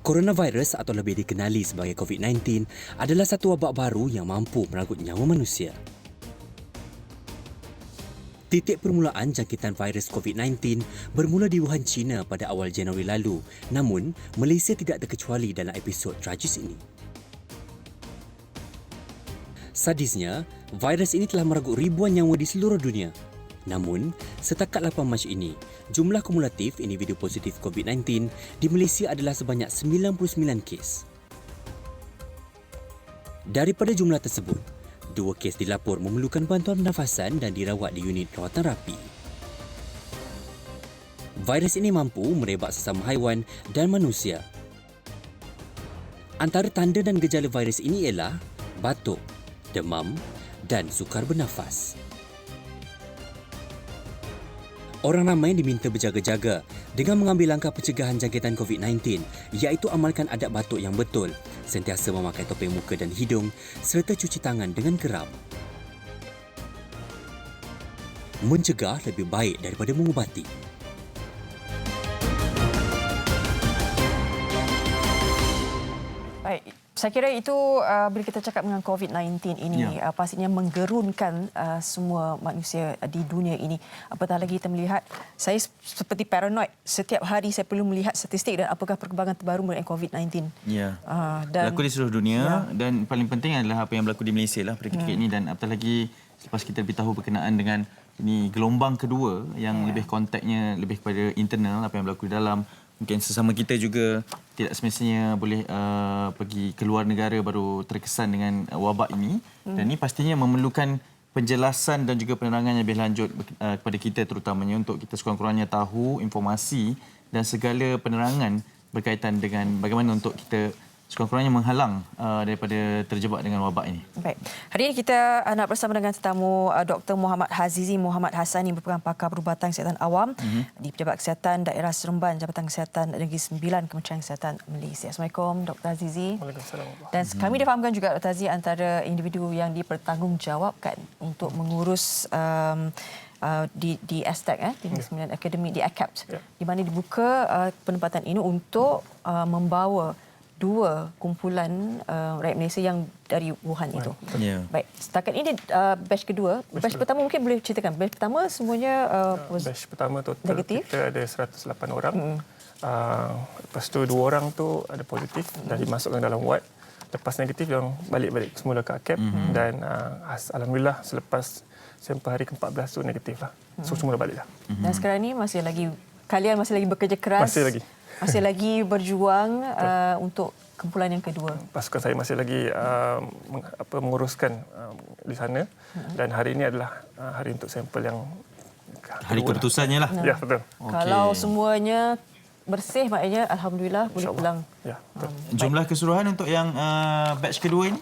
Coronavirus atau lebih dikenali sebagai COVID-19 adalah satu wabak baru yang mampu merenggut nyawa manusia. Titik permulaan jangkitan virus COVID-19 bermula di Wuhan, China pada awal Januari lalu. Namun, Malaysia tidak terkecuali dalam episod tragis ini. Sadisnya, virus ini telah merenggut ribuan nyawa di seluruh dunia. Namun, setakat 8 Mac ini, jumlah kumulatif individu positif COVID-19 di Malaysia adalah sebanyak 99 kes. Daripada jumlah tersebut, 2 kes dilapor memerlukan bantuan pernafasan dan dirawat di unit rawatan rapi. Virus ini mampu merebak sesama haiwan dan manusia. Antara tanda dan gejala virus ini ialah batuk, demam dan sukar bernafas. Orang ramai diminta berjaga-jaga dengan mengambil langkah pencegahan jangkitan COVID-19 iaitu amalkan adab batuk yang betul, sentiasa memakai topeng muka dan hidung serta cuci tangan dengan geram. Mencegah lebih baik daripada mengubati. Baik, saya kira itu bila kita cakap dengan COVID-19 ini pastinya menggerunkan semua manusia di dunia ini. Apatah lagi kita melihat, saya seperti paranoid. Setiap hari saya perlu melihat statistik dan apakah perkembangan terbaru mengenai COVID-19. Ya. Berlaku di seluruh dunia dan paling penting adalah apa yang berlaku di Malaysia lah pada ketika ini, dan apatah lagi selepas kita lebih tahu berkenaan dengan ini gelombang kedua yang lebih kontaknya lebih kepada internal, apa yang berlaku di dalam. Mungkin sesama kita juga tidak semestinya boleh pergi keluar negara baru terkesan dengan wabak ini. Dan ini pastinya memerlukan penjelasan dan juga penerangan yang lebih lanjut kepada kita terutamanya untuk kita sekurang-kurangnya tahu informasi dan segala penerangan berkaitan dengan bagaimana untuk kita sekurang-kurangnya menghalang daripada terjebak dengan wabak ini. Baik. Hari ini kita nak bersama dengan tetamu Dr. Muhammad Hazizi Muhammad Hassan yang merupakan pakar perubatan kesihatan awam di Pejabat Kesihatan Daerah Seremban Jabatan Kesihatan Negeri Sembilan Kementerian Kesihatan Malaysia. Assalamualaikum Dr. Hazizi. Waalaikumsalam. Dan kami difahamkan juga Dr. Hazizi antara individu yang dipertanggungjawabkan untuk mengurus di ASTAC, di Negeri Sembilan Akademi, di ACAPT, di mana dibuka penempatan ini untuk membawa 2 kumpulan rakyat Malaysia yang dari Wuhan itu. Baik, setakat ini batch kedua. Batch pertama mungkin boleh ceritakan. Batch pertama semuanya batch pertama total negatif. Kita ada 108 orang. Lepas tu 2 orang tu ada positif dah dimasukkan dalam ward. Lepas negatif yang balik semula ke ACAP dan alhamdulillah selepas sampel hari ke-14 tu negatif lah. So semula balik dah. Dan sekarang ni kalian masih lagi bekerja keras. Masih lagi berjuang untuk kumpulan yang kedua. Pasukan saya masih lagi menguruskan di sana dan hari ini adalah hari untuk sampel yang hari keputusannya lah. Ya, betul. Kalau semuanya bersih maknanya alhamdulillah boleh pulang. Ya, betul. Jumlah keseluruhan untuk yang batch kedua ini?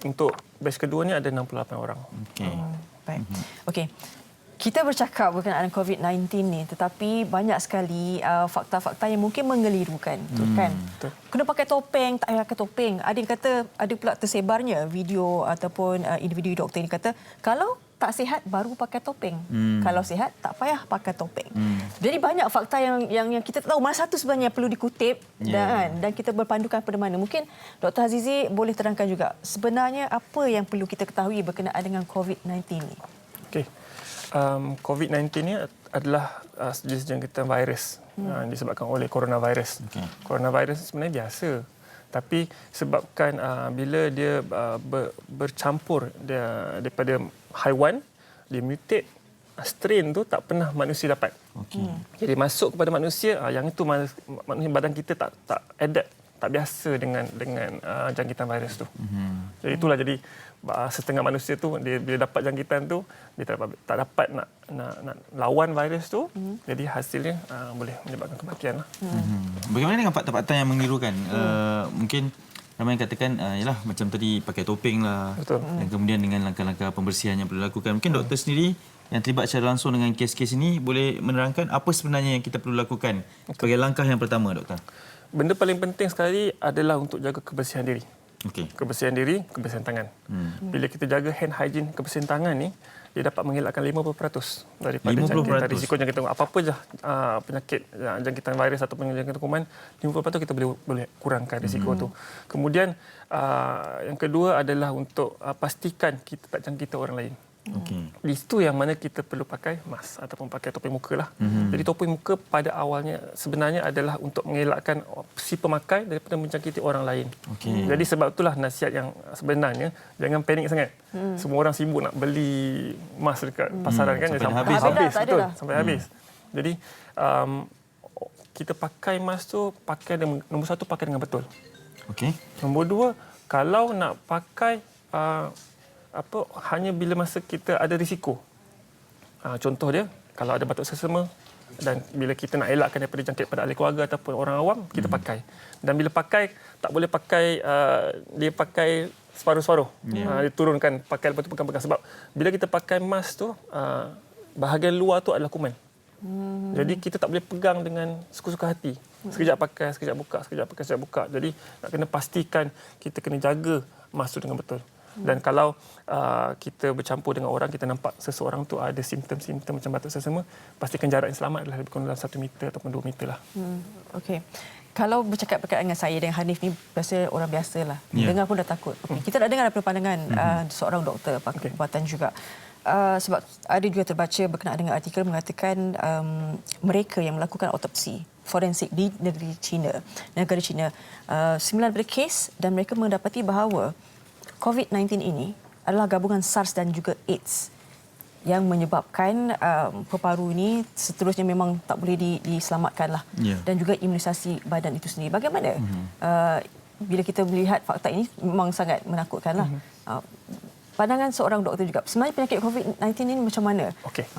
Untuk batch kedua ni ada 68 orang. Baik. Okey. Kita bercakap berkenaan COVID-19 ni, tetapi banyak sekali fakta-fakta yang mungkin mengelirukan, kan? Kena pakai topeng, tak payah pakai topeng. Ada yang kata, ada pula tersebarnya video ataupun individu doktor yang kata, kalau tak sihat baru pakai topeng. Kalau sihat tak payah pakai topeng. Jadi banyak fakta yang kita tahu mana satu sebenarnya perlu dikutip dan kita berpandukan pada mana. Mungkin Dr. Hazizi boleh terangkan juga sebenarnya apa yang perlu kita ketahui berkenaan dengan COVID-19 ni. Okey. COVID-19 ni adalah sejenis jangkitan virus disebabkan oleh coronavirus. Coronavirus sebenarnya biasa, tapi sebabkan bila dia bercampur daripada haiwan, dia mutate, strain tu tak pernah manusia dapat. Jadi masuk kepada manusia, yang itu badan kita tak adapt, tak biasa dengan jangkitan virus tu. Jadi itulah jadi setengah manusia tu dia bila dapat jangkitan tu dia tak dapat nak lawan virus tu. Jadi hasilnya boleh menyebabkan kematian lah. Bagaimana dengan fakta-fakta yang mengelirukan? Mungkin ramai yang katakan yalah macam tadi pakai topeng lah. Betul. Dan kemudian dengan langkah-langkah pembersihan yang perlu dilakukan. Mungkin doktor sendiri yang terlibat secara langsung dengan kes-kes ini boleh menerangkan apa sebenarnya yang kita perlu lakukan sebagai langkah yang pertama, doktor? Benda paling penting sekali adalah untuk jaga kebersihan diri. Okey. Kebersihan diri, kebersihan tangan. Bila kita jaga hand hygiene, kebersihan tangan ni, dia dapat mengelakkan 50% daripada 50%? jangkitan risiko jangkitan apa-apa je penyakit jangkitan virus ataupun jangkitan kuman, 50% kita boleh kurangkan risiko tu. Kemudian yang kedua adalah untuk pastikan kita tak jangkiti orang lain. Okey. Di situ yang mana kita perlu pakai mask ataupun pakai topi muka lah. Jadi topi muka pada awalnya sebenarnya adalah untuk mengelakkan si pemakai daripada menjangkiti orang lain. Okey. Jadi sebab itulah nasihat yang sebenarnya jangan panik sangat. Semua orang sibuk nak beli mask dekat pasaran kan Sampai dah habis. Habis dah, tak ada betul, dah. sampai habis. Jadi kita pakai mask tu nombor satu pakai dengan betul. Okey. Nombor dua, kalau nak pakai hanya bila masa kita ada risiko. Contoh dia, kalau ada batuk sesama dan bila kita nak elakkan daripada jangkit pada ahli keluarga ataupun orang awam, kita pakai. Dan bila pakai, tak boleh pakai, dia pakai separuh-separuh. Dia turunkan, pakai lepas tu pegang-pegang. Sebab bila kita pakai mask tu, bahagian luar tu adalah kuman. Jadi kita tak boleh pegang dengan suka-suka hati. Sekejap pakai, sekejap buka, sekejap pakai, sekejap buka. Jadi nak kena pastikan kita kena jaga mask tu dengan betul. Dan kalau kita bercampur dengan orang, kita nampak seseorang tu ada simptom-simptom macam batuk sesama, pastikan jarak yang selamat adalah lebih kurang dalam 1 meter ataupun 2 meter lah. Okey. Kalau bercakap berkaitan dengan saya dengan Hanif ni, biasa orang biasa lah. Dengar pun dah takut. Okay. Kita nak dengar daripada pandangan seorang doktor pakar perubatan juga. Sebab ada juga terbaca berkenaan dengan artikel mengatakan mereka yang melakukan autopsi forensik di negara China, 9 daripada kes dan mereka mendapati bahawa COVID-19 ini adalah gabungan SARS dan juga AIDS yang menyebabkan paru-paru ini seterusnya memang tak boleh diselamatkan lah. Dan juga imunisasi badan itu sendiri. Bagaimana bila kita melihat fakta ini memang sangat menakutkan lah. Pandangan seorang doktor juga. Sebenarnya penyakit COVID-19 ini macam mana? Okey.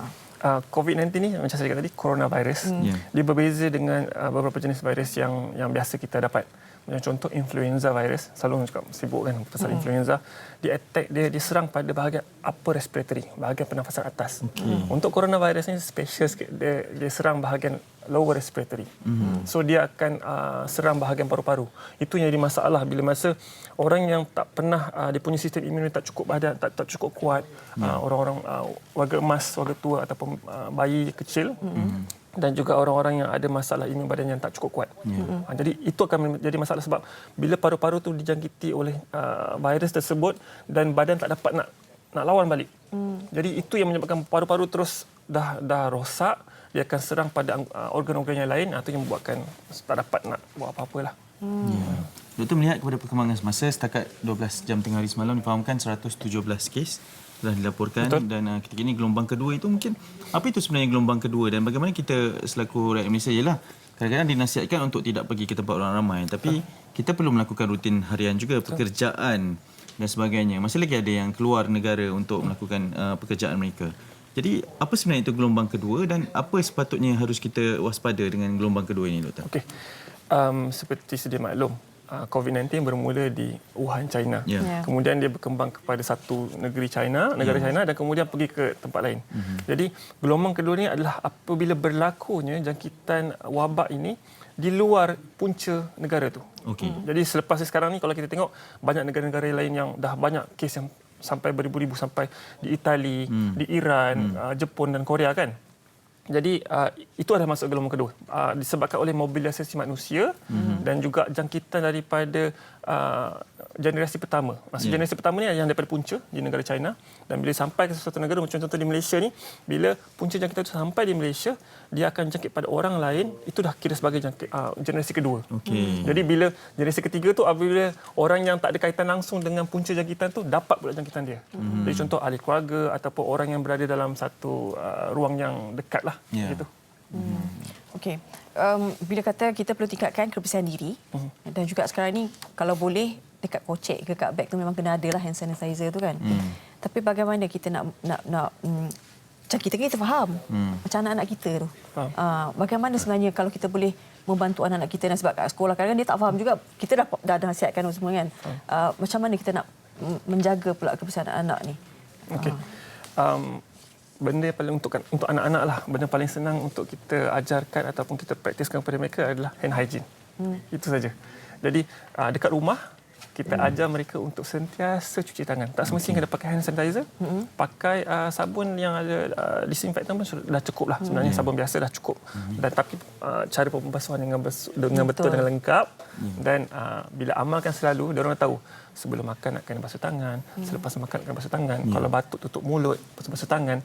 COVID-19 ni macam saya cakap tadi, coronavirus. Dia berbeza dengan beberapa jenis virus yang biasa kita dapat. Macam contoh influenza virus, selalu cakap sibuk kan pasal influenza, dia serang pada bahagian upper respiratory, bahagian pernafasan atas. Untuk coronavirus ni special sikit, dia serang bahagian lower respiratory. So dia akan serang bahagian paru-paru. Itu yang jadi masalah bila masa orang yang tak pernah dia punya sistem imun tak cukup badan, tak cukup kuat, orang-orang warga emas, warga tua ataupun bayi kecil. Dan juga orang-orang yang ada masalah imun badan yang tak cukup kuat. Jadi itu akan menjadi masalah sebab bila paru-paru tu dijangkiti oleh virus tersebut dan badan tak dapat nak lawan balik. Jadi itu yang menyebabkan paru-paru terus dah rosak, dia akan serang pada organ-organ yang lain, itu yang membuatkan tak dapat nak buat apa-apalah. Doktor melihat kepada perkembangan semasa setakat 12 jam tengah hari semalam difahamkan 117 kes telah dilaporkan. Betul. Dan ketika ini gelombang kedua itu mungkin apa itu sebenarnya gelombang kedua dan bagaimana kita selaku rakyat Malaysia ialah kadang-kadang dinasihatkan untuk tidak pergi ke tempat orang ramai tapi kita perlu melakukan rutin harian juga, pekerjaan dan sebagainya. Masih lagi ada yang keluar negara untuk melakukan pekerjaan mereka. Jadi apa sebenarnya itu gelombang kedua dan apa sepatutnya harus kita waspada dengan gelombang kedua ini, doktor? Okey. Seperti sedia maklum, COVID-19 bermula di Wuhan, China. Kemudian dia berkembang kepada satu negara China dan kemudian pergi ke tempat lain. Jadi gelombang kedua ini adalah apabila berlakunya jangkitan wabak ini di luar punca negara tu. Jadi selepas sekarang ni kalau kita tengok banyak negara-negara lain yang dah banyak kes yang sampai beribu-ribu sampai di Itali, di Iran, Jepun dan Korea kan. Jadi itu adalah masuk gelombang kedua disebabkan oleh mobilisasi manusia dan juga jangkitan daripada generasi pertama. Maksud generasi pertama ni yang daripada punca di negara China dan bila sampai ke sesuatu negara macam contoh di Malaysia ni, bila punca jangkitan itu sampai di Malaysia, dia akan jangkit pada orang lain, itu dah kira sebagai generasi kedua. Jadi bila generasi ketiga tu apabila orang yang tak ada kaitan langsung dengan punca jangkitan tu dapat pula jangkitan dia. Jadi contoh ahli keluarga ataupun orang yang berada dalam satu ruang yang dekat lah. Gitu. Okey. Bila kata kita perlu tingkatkan kebersihan diri dan juga sekarang ni kalau boleh dekat kocek ke kat beg tu memang kena ada lah hand sanitizer tu kan. Tapi bagaimana kita nak macam kita faham macam anak-anak kita tu. Bagaimana sebenarnya kalau kita boleh membantu anak-anak kita dan sebab kat sekolah kadang-kadang dia tak faham juga. Kita dah nasihatkan semua kan. Macam mana kita nak menjaga pula kebersihan anak ni? Okey. Benda yang paling untuk anak-anak lah, benda paling senang untuk kita ajarkan ataupun kita praktiskan kepada mereka adalah hand hygiene. Itu saja. Jadi dekat rumah kita ajar mereka untuk sentiasa cuci tangan. Tak semestinya kena pakai hand sanitizer. Pakai sabun yang ada disinfektan pun dah cukup lah. Sebenarnya sabun biasa dah cukup. Dan tapi cara pembasuhan dengan betul dengan lengkap. Dan bila amalkan selalu, dia orang tahu sebelum makan nak kena basuh tangan, selepas makan nak kena basuh tangan, kalau batuk tutup mulut, basuh tangan.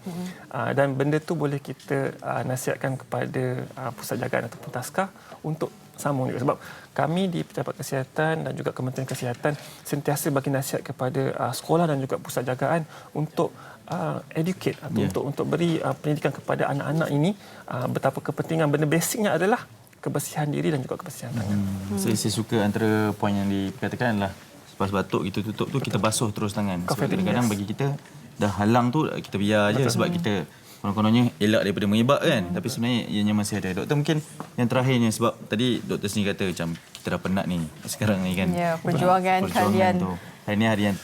Dan benda tu boleh kita nasihatkan kepada pusat jagaan ataupun taskah untuk sambung juga. Sebab kami di Pejabat Kesihatan dan juga Kementerian Kesihatan sentiasa bagi nasihat kepada sekolah dan juga pusat jagaan untuk educate atau untuk beri pendidikan kepada anak-anak ini betapa kepentingan benda basicnya adalah kebersihan diri dan juga kebersihan tangan. Saya suka antara poin yang dikatakan adalah lepas batuk kita tutup tu kita basuh terus tangan. Sebab kadang-kadang bagi kita dah halang tu kita biar aje sebab kita konon-kononnya elak daripada mengebak kan. Tapi sebenarnya ianya masih ada. Doktor mungkin yang terakhirnya sebab tadi doktor sendiri kata macam kita dah penat ni sekarang ni kan. Ya, perjuangan kalian tu. Hari ni hari yang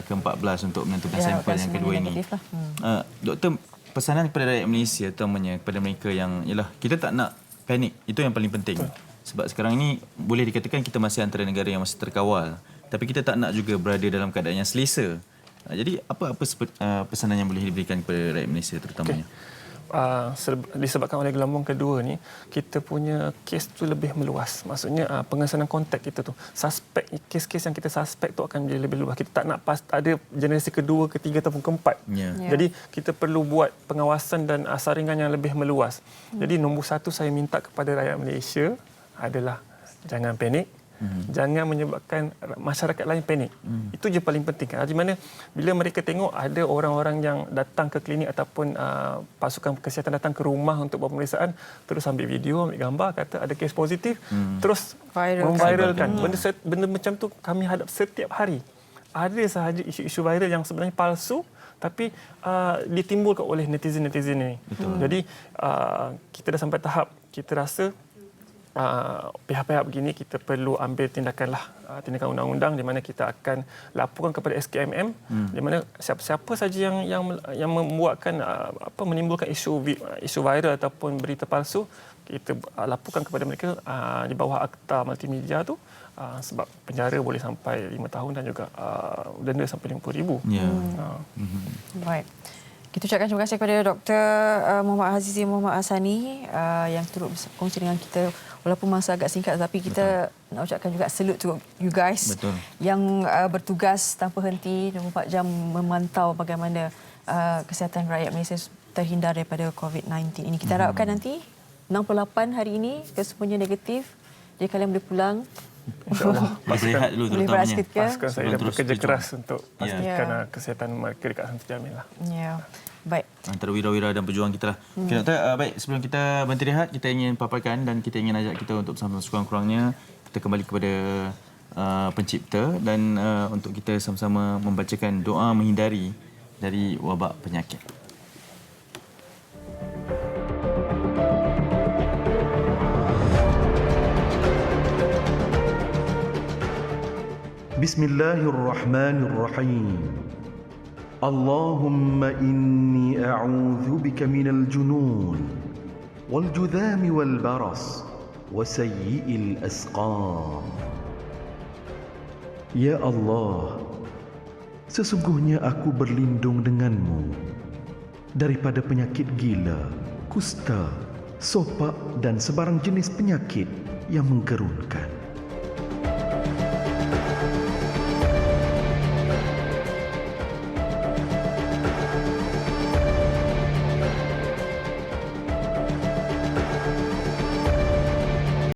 ke-14 untuk menentukan sampel yang kedua ini. Doktor, pesanan kepada rakyat Malaysia terutamanya kepada mereka yang ialah kita tak nak panik. Itu yang paling penting. Sebab sekarang ini boleh dikatakan kita masih antara negara yang masih terkawal. Tapi kita tak nak juga berada dalam keadaan yang selesa. Jadi apa pesanan yang boleh diberikan kepada rakyat Malaysia terutamanya? Disebabkan oleh gelombang kedua ni, kita punya kes tu lebih meluas. Maksudnya pengesanan kontak kita tu, suspek, kes-kes yang kita suspek tu akan jadi lebih luas. Kita tak nak ada generasi kedua, ketiga ataupun keempat. Jadi kita perlu buat pengawasan dan saringan yang lebih meluas. Jadi nombor satu saya minta kepada rakyat Malaysia adalah jangan panik. Jangan menyebabkan masyarakat lain panik. Itu je paling penting. Di mana bila mereka tengok ada orang-orang yang datang ke klinik ataupun pasukan kesihatan datang ke rumah untuk buat pemeriksaan, terus ambil video, ambil gambar, kata ada kes positif, terus memviralkan. Benda macam tu kami hadap setiap hari. Ada sahaja isu-isu viral yang sebenarnya palsu, tapi ditimbulkan oleh netizen-netizen ini. Jadi kita dah sampai tahap kita rasa pihak-pihak begini kita perlu ambil tindakan undang-undang di mana kita akan laporkan kepada SKMM di mana siapa-siapa saja yang membuatkan menimbulkan isu viral ataupun berita palsu, kita laporkan kepada mereka di bawah Akta Multimedia tu, sebab penjara boleh sampai 5 tahun dan juga denda sampai RM50,000. Baik. Kita ucapkan terima kasih kepada Dr. Muhammad Azizi Muhammad Hasani yang turut berkongsi dengan kita walaupun masa agak singkat, tapi kita nak ucapkan juga salute to you guys yang bertugas tanpa henti 24 jam memantau bagaimana kesihatan rakyat Malaysia terhindar daripada COVID-19 ini. Kita harapkan nanti 68 hari ini kesemuanya negatif, jadi kalian boleh pulang. InsyaAllah. Berehat dulu terutamanya. Pastikan saya dah bekerja keras untuk pastikan kesihatan mereka dekat sana terjamin lah. Baik. Antara wira-wira dan pejuang kita lah. Okay, Doktor, baik, sebelum kita berhenti rehat, kita ingin paparkan dan kita ingin ajak kita untuk bersama sekurang-kurangnya kita kembali kepada pencipta dan untuk kita sama-sama membacakan doa menghindari dari wabak penyakit. Bismillahirrahmanirrahim. Allahumma inni a'udzu bika minal junun wal judhami wal baras wa sayyi'il asqam. Ya Allah, sesungguhnya aku berlindung denganmu daripada penyakit gila, kusta, sopak dan sebarang jenis penyakit yang menggerunkan.